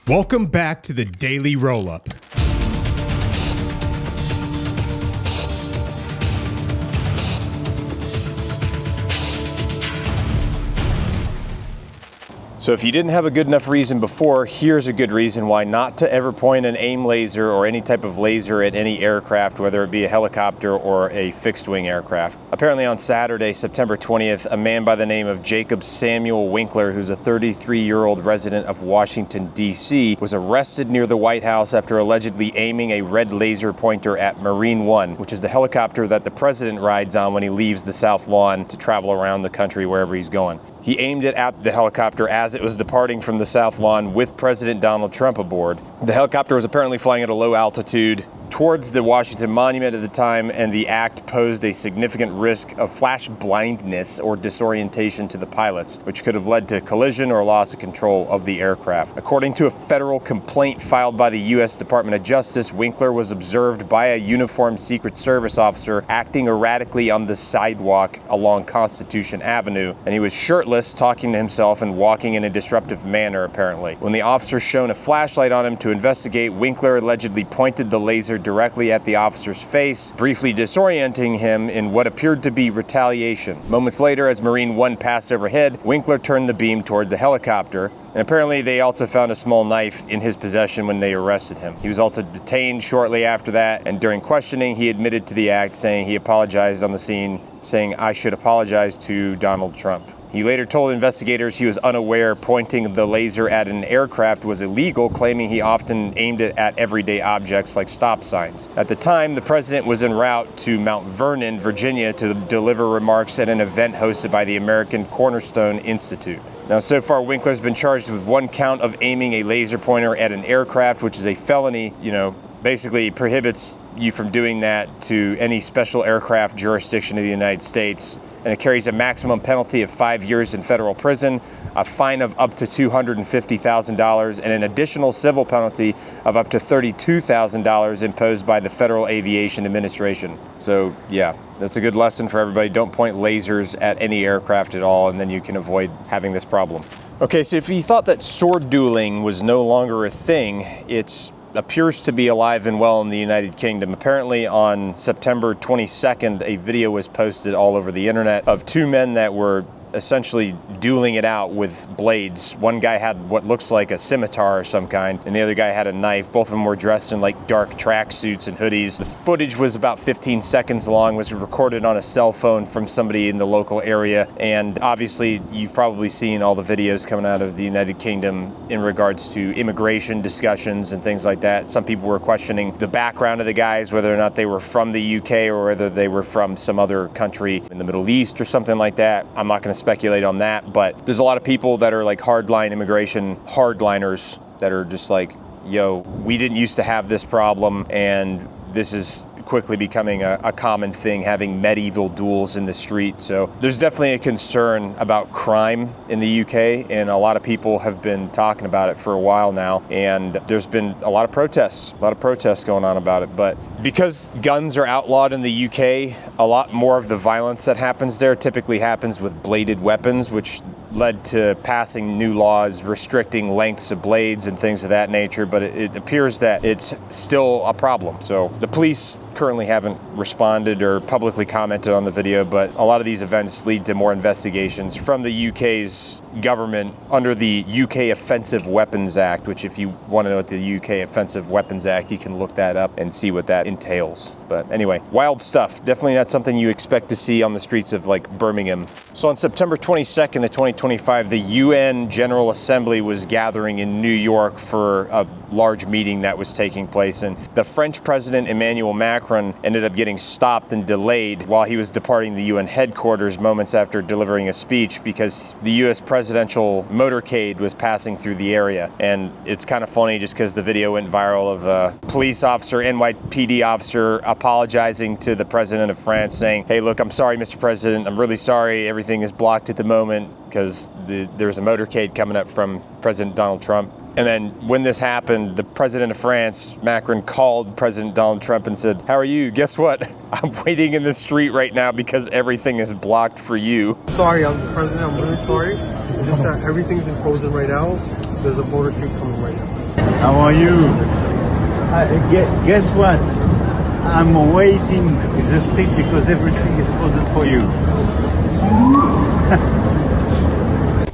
Welcome back to the Daily Rollup. So if you didn't have a good enough reason before, here's a good reason why not to ever point an aim laser or any type of laser at any aircraft, whether it be a helicopter or a fixed-wing aircraft. Apparently on Saturday, September 20th, a man by the name of Jacob Samuel Winkler, who's a 33-year-old resident of Washington, D.C., was arrested near the White House after allegedly aiming a red laser pointer at Marine One, which is the helicopter that the president rides on when he leaves the South Lawn to travel around the country wherever he's going. He aimed it at the helicopter as it was departing from the South Lawn with President Donald Trump aboard. The helicopter was apparently flying at a low altitude towards the Washington Monument at the time, and the act posed a significant risk of flash blindness or disorientation to the pilots, which could have led to collision or loss of control of the aircraft. According to a federal complaint filed by the U.S. Department of Justice, Winkler was observed by a uniformed Secret Service officer acting erratically on the sidewalk along Constitution Avenue, and he was shirtless, talking to himself and walking in a disruptive manner, apparently. When the officer shone a flashlight on him to investigate, Winkler allegedly pointed the laser directly at the officer's face, briefly disorienting him in what appeared to be retaliation. Moments later, as Marine One passed overhead, Winkler turned the beam toward the helicopter, and apparently they also found a small knife in his possession when they arrested him. He was also detained shortly after that, and during questioning, he admitted to the act, saying he apologized on the scene, saying, "I should apologize to Donald Trump." He later told investigators he was unaware pointing the laser at an aircraft was illegal, claiming he often aimed it at everyday objects like stop signs. At the time, the president was en route to Mount Vernon, Virginia, to deliver remarks at an event hosted by the American Cornerstone Institute. Now, so far, Winkler's been charged with one count of aiming a laser pointer at an aircraft, which is a felony. Basically prohibits you from doing that to any special aircraft jurisdiction of the United States, and it carries a maximum penalty of 5 years in federal prison, a fine of up to $250,000, and an additional civil penalty of up to $32,000 imposed by the Federal Aviation Administration. So yeah, that's a good lesson for everybody. Don't point lasers at any aircraft at all, and then you can avoid having this problem. Okay, so if you thought that sword dueling was no longer a thing, it appears to be alive and well in the United Kingdom. Apparently on September 22nd, a video was posted all over the internet of two men that were essentially dueling it out with blades. One guy had what looks like a scimitar of some kind, and the other guy had a knife. Both of them were dressed in like dark tracksuits and hoodies. The footage was about 15 seconds long, was recorded on a cell phone from somebody in the local area, and obviously you've probably seen all the videos coming out of the United Kingdom in regards to immigration discussions and things like that. Some people were questioning the background of the guys, whether or not they were from the UK or whether they were from some other country in the Middle East or something like that. I'm not going to speculate on that, but there's a lot of people that are like hardline immigration hardliners that are just like, yo, we didn't used to have this problem, and this is quickly becoming a common thing, having medieval duels in the street. So there's definitely a concern about crime in the UK, and a lot of people have been talking about it for a while now, and there's been a lot of protests going on about it. But because guns are outlawed in the UK, a lot more of the violence that happens there typically happens with bladed weapons, which led to passing new laws restricting lengths of blades and things of that nature, but it appears that it's still a problem. So the police currently haven't responded or publicly commented on the video, but a lot of these events lead to more investigations from the UK's government under the UK Offensive Weapons Act, which if you want to know what the UK Offensive Weapons Act, you can look that up and see what that entails. But anyway, wild stuff. Definitely not something you expect to see on the streets of like Birmingham. So on September 22nd of 2025, the UN General Assembly was gathering in New York for a large meeting that was taking place, and the French President Emmanuel Macron ended up getting stopped and delayed while he was departing the UN headquarters moments after delivering a speech because the US presidential motorcade was passing through the area. And it's kind of funny just because the video went viral of a police officer, NYPD officer, apologizing to the president of France, saying, "Hey, look, I'm sorry, Mr. President, I'm really sorry, everything is blocked at the moment because there's a motorcade coming up from President Donald Trump." And then when this happened, the president of France, Macron, called President Donald Trump and said, "How are you? Guess what? I'm waiting in the street right now because everything is blocked for you." Sorry, I'm the president. I'm really sorry. It's just that everything's frozen right now. There's a motorcade coming right now. How are you? Guess what? I'm waiting in the street because everything is frozen for you.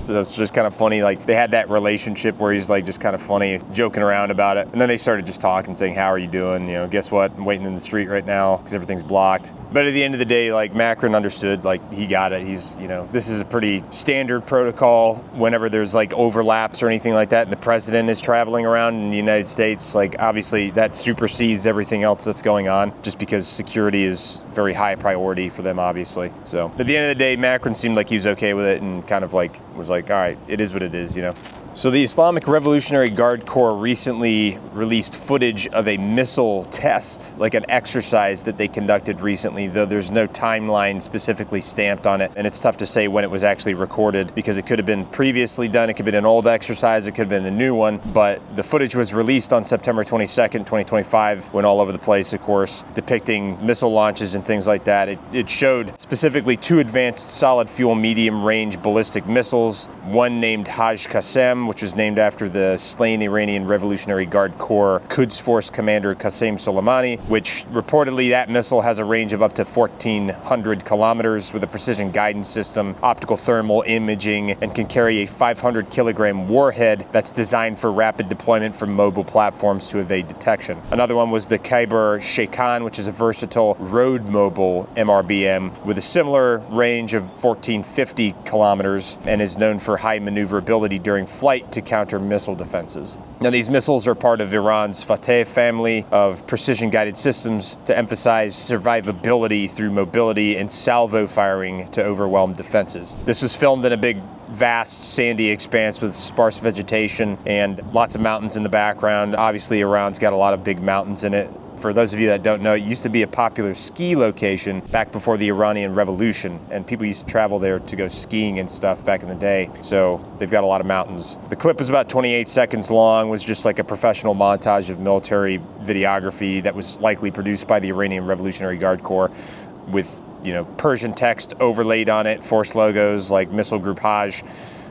So it's just kind of funny, like they had that relationship where he's like just kind of funny, joking around about it. And then they started just talking, saying, how are you doing? You know, guess what? I'm waiting in the street right now because everything's blocked. But at the end of the day, like Macron understood, like he got it. He's, you know, this is a pretty standard protocol whenever there's like overlaps or anything like that and the president is traveling around in the United States. Like obviously that supersedes everything else that's going on just because security is very high priority for them, obviously. So at the end of the day, Macron seemed like he was okay with it and kind of like was like, all right, it is what it is, you know. So the Islamic Revolutionary Guard Corps recently released footage of a missile test, like an exercise that they conducted recently, though there's no timeline specifically stamped on it. And it's tough to say when it was actually recorded because it could have been previously done. It could have been an old exercise. It could have been a new one. But the footage was released on September 22nd, 2025, went all over the place, of course, depicting missile launches and things like that. It showed specifically 2 advanced solid fuel medium range ballistic missiles, one named Haj Qassem, which was named after the slain Iranian Revolutionary Guard Corps Quds Force commander Qasem Soleimani, which reportedly that missile has a range of up to 1,400 kilometers with a precision guidance system, optical thermal imaging, and can carry a 500-kilogram warhead that's designed for rapid deployment from mobile platforms to evade detection. Another one was the Khyber Sheikhan, which is a versatile road mobile MRBM with a similar range of 1,450 kilometers and is known for high maneuverability during flight to counter missile defenses. Now, these missiles are part of Iran's Fateh family of precision-guided systems to emphasize survivability through mobility and salvo firing to overwhelm defenses. This was filmed in a big, vast, sandy expanse with sparse vegetation and lots of mountains in the background. Obviously, Iran's got a lot of big mountains in it. For those of you that don't know, it used to be a popular ski location back before the Iranian Revolution, and people used to travel there to go skiing and stuff back in the day. So they've got a lot of mountains. The clip was about 28 seconds long, was just like a professional montage of military videography that was likely produced by the Iranian Revolutionary Guard Corps with, you know, Persian text overlaid on it, force logos like Missile Group Hajj,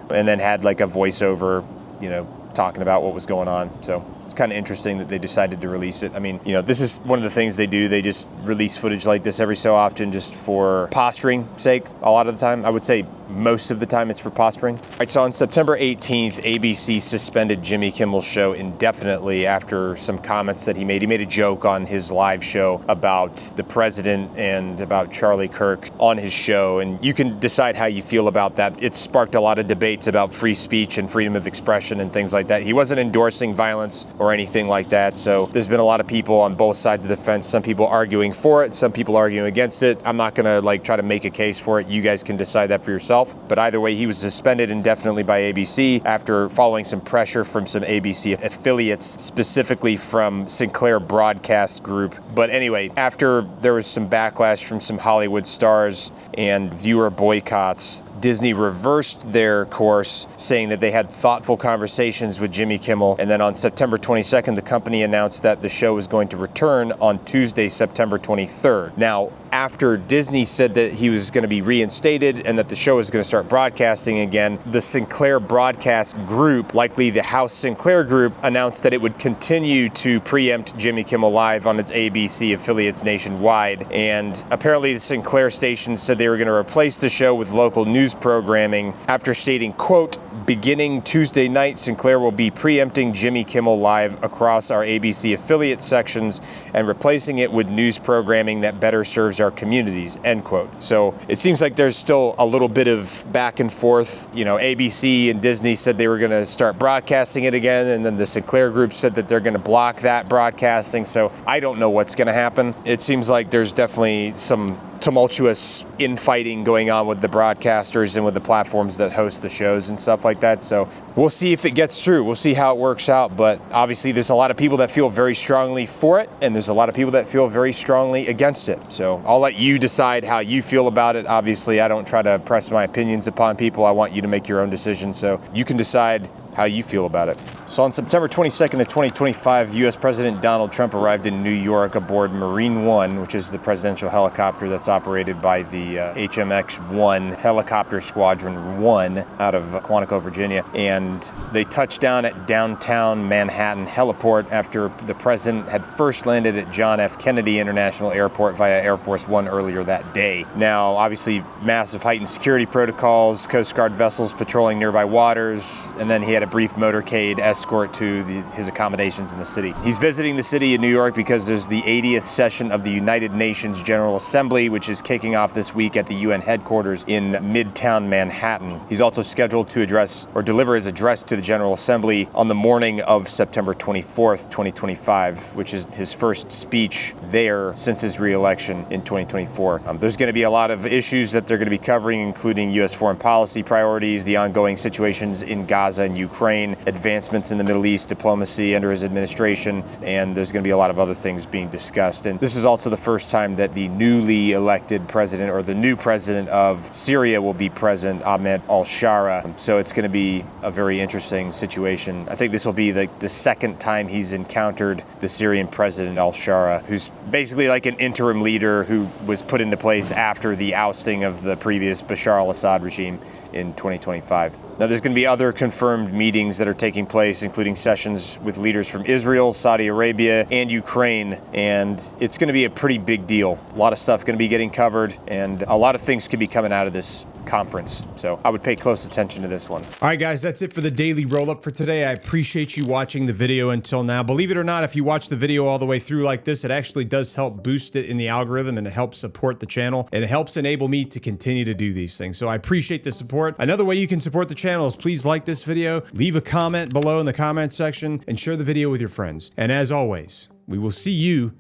and then had like a voiceover, you know, talking about what was going on. So it's kind of interesting that they decided to release it. I mean, you know, this is one of the things they do. They just release footage like this every so often just for posturing sake a lot of the time. I would say most of the time it's for posturing. All right, so on September 18th, ABC suspended Jimmy Kimmel's show indefinitely after some comments that he made. He made a joke on his live show about the president and about Charlie Kirk on his show, and you can decide how you feel about that. It sparked a lot of debates about free speech and freedom of expression and things like that. He wasn't endorsing violence or anything like that, so there's been a lot of people on both sides of the fence, some people arguing for it, some people arguing against it. I'm not gonna like try to make a case for it. You guys can decide that for yourself. But either way, he was suspended indefinitely by ABC after following some pressure from some ABC affiliates, specifically from Sinclair Broadcast Group. But anyway, after there was some backlash from some Hollywood stars and viewer boycotts, Disney reversed their course, saying that they had thoughtful conversations with Jimmy Kimmel. And then on September 22nd, the company announced that the show was going to return on Tuesday, September 23rd. Now, after Disney said that he was going to be reinstated and that the show was going to start broadcasting again, the Sinclair Broadcast Group, likely the House Sinclair Group, announced that it would continue to preempt Jimmy Kimmel Live on its ABC affiliates nationwide. And apparently the Sinclair station said they were going to replace the show with local news programming after stating, quote, "Beginning Tuesday night, Sinclair will be preempting Jimmy Kimmel Live across our ABC affiliate sections and replacing it with news programming that better serves our communities," end quote. So it seems like there's still a little bit of back and forth. You know, ABC and Disney said they were going to start broadcasting it again, and then the Sinclair Group said that they're going to block that broadcasting. So I don't know what's going to happen. It seems like there's definitely some tumultuous infighting going on with the broadcasters and with the platforms that host the shows and stuff like that. So we'll see if it gets through. We'll see how it works out. But obviously there's a lot of people that feel very strongly for it, and there's a lot of people that feel very strongly against it. So I'll let you decide how you feel about it. Obviously, I don't try to press my opinions upon people. I want you to make your own decision. So you can decide how you feel about it. So on September 22nd of 2025, U.S. President Donald Trump arrived in New York aboard Marine One, which is the presidential helicopter that's operated by the HMX-1 Helicopter Squadron 1 out of Quantico, Virginia. And they touched down at downtown Manhattan heliport after the president had first landed at John F. Kennedy International Airport via Air Force One earlier that day. Now, obviously, massive heightened security protocols, Coast Guard vessels patrolling nearby waters, and then he had a brief motorcade escort to his accommodations in the city. He's visiting the city of New York because there's the 80th session of the United Nations General Assembly, which is kicking off this week at the UN headquarters in Midtown Manhattan. He's also scheduled to address or deliver his address to the General Assembly on the morning of September 24th, 2025, which is his first speech there since his re-election in 2024. There's going to be a lot of issues that they're going to be covering, including U.S. foreign policy priorities, the ongoing situations in Gaza and Ukraine, advancements in the Middle East, diplomacy under his administration, and there's going to be a lot of other things being discussed. And this is also the first time that the newly elected president, or the new president of Syria, will be President Ahmed al-Shara. So it's going to be a very interesting situation. I think this will be the second time he's encountered the Syrian president al-Shara, who's basically like an interim leader who was put into place after the ousting of the previous Bashar al-Assad regime in 2025. Now, there's going to be other confirmed meetings that are taking place, including sessions with leaders from Israel, Saudi Arabia, and Ukraine, and it's going to be a pretty big deal. A lot of stuff going to be getting covered, and a lot of things could be coming out of this conference. So I would pay close attention to this one. All right, guys, that's it for the daily roll-up for today. I appreciate you watching the video until now. Believe it or not, if you watch the video all the way through like this, it actually does help boost it in the algorithm, and it helps support the channel, and it helps enable me to continue to do these things. So I appreciate the support. Another way you can support the channel is please like this video, leave a comment below in the comment section, and share the video with your friends. And as always, we will see you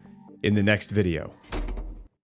in the next video.